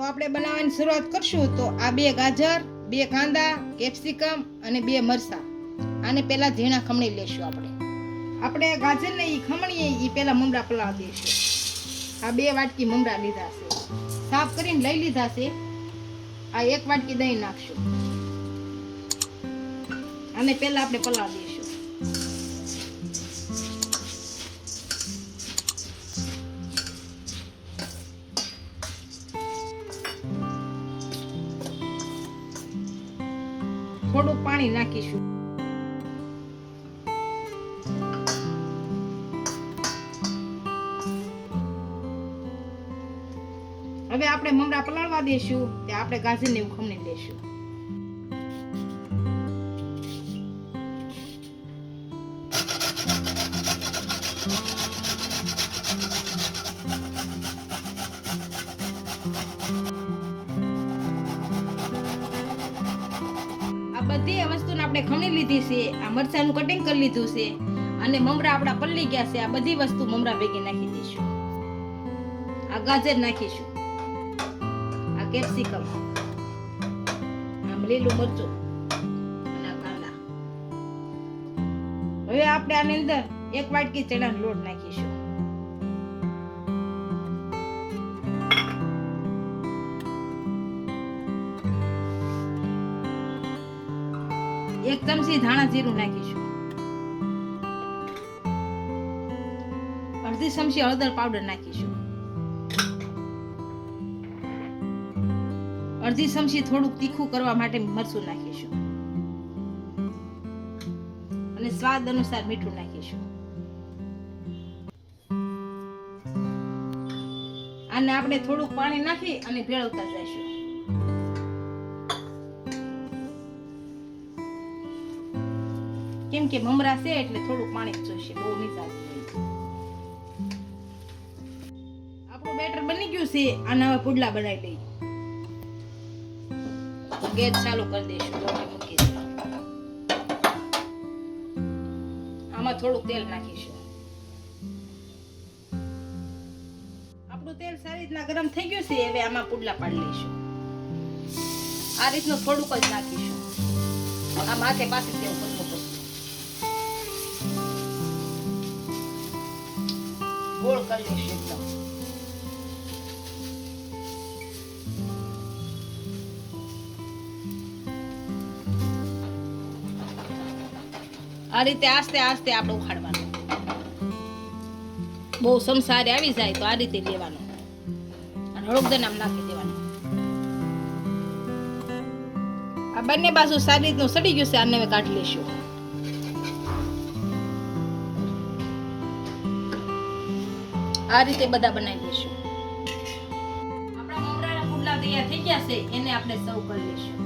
આપણે બનાવવાની શરૂઆત કરશું તો આ 2 ગાજર, 2 કાંદા, કેપ્સિકમ અને 2 મરચાં આને પહેલા ઝીણા ખમણી લેશું. આપણે ગાજરને ઈ ખમણીએ ઈ પહેલા મમરા પલાળી દઈશું. આ 2 વાટકી મમરા લીધા છે, સાફ કરીને લઈ લીધા છે. આ 1 વાટકી દહીં નાખશું. આને પહેલા આપણે પલાળી દઈશું. થોડું પાણી નાખીશું. હવે આપણે મમરા પલાળવા દેશું તે આપણે ગાજરને ખમણી લેશું. બધી વસ્તુને આપણે ખમણી લીધી છે. આ મરચાનું કટિંગ કરી લીધું છે અને મમરા આપણા પલળી ગયા છે. આ બધી વસ્તુ મમરા ભેગી નાખી દઈશું. આ ગાજર નાખીશું, આ કેપ્સિકમ, આ લીલું મરચું અને આ કાંદા. હવે આપણે આની અંદર 1 વાટકી ચણાનો લોટ નાખીશું. એક ચમચી ધાણા જીરું નાખીશું. અડધી ચમચી હળદર પાવડર નાખીશું. અડધી ચમચી થોડુંક તીખું કરવા માટે મરચું નાખીશું અને સ્વાદ અનુસાર મીઠું નાખીશું. આને આપણે થોડુંક પાણી નાખી અને ભેળવતા જઈશું. કેમ કે મમરા છે એટલે થોડું પાણી જોઈશે, બહુ નહીં ચાલે. આપણું બેટર બની ગયું છે. આના હવે પુડલા બનાવી લઈએ. ગેસ ચાલુ કરી દઈશું. આમાં થોડું તેલ નાખીશું. આપણું તેલ સારી રીતના ગરમ થઈ ગયું છે. હવે આમાં પુડલા પાડી લઈશું. આ રીતનું થોડુંક જ નાખીશું. આ માથે પાસે તેલ કરવું પડશે. ગોળ કરી લઈશું એકદમ. આ રીતે આસ્તે આસ્તે આપણે ઉખાડવાનું. બહુ સમસારે આવી જાય તો આ રીતે લેવાનું અને હળદર નામ નાખી દેવાનું. આ બંને બાજુ સારી રીતનું સડી ગયું છે. આને હવે કાઢી લઈશું. આ રીતે બધા બનાવી લઈશું. આપણા મમરાના પુડલા તૈયાર થઈ ગયા છે. એને આપણે સર્વ કરી લઈશું.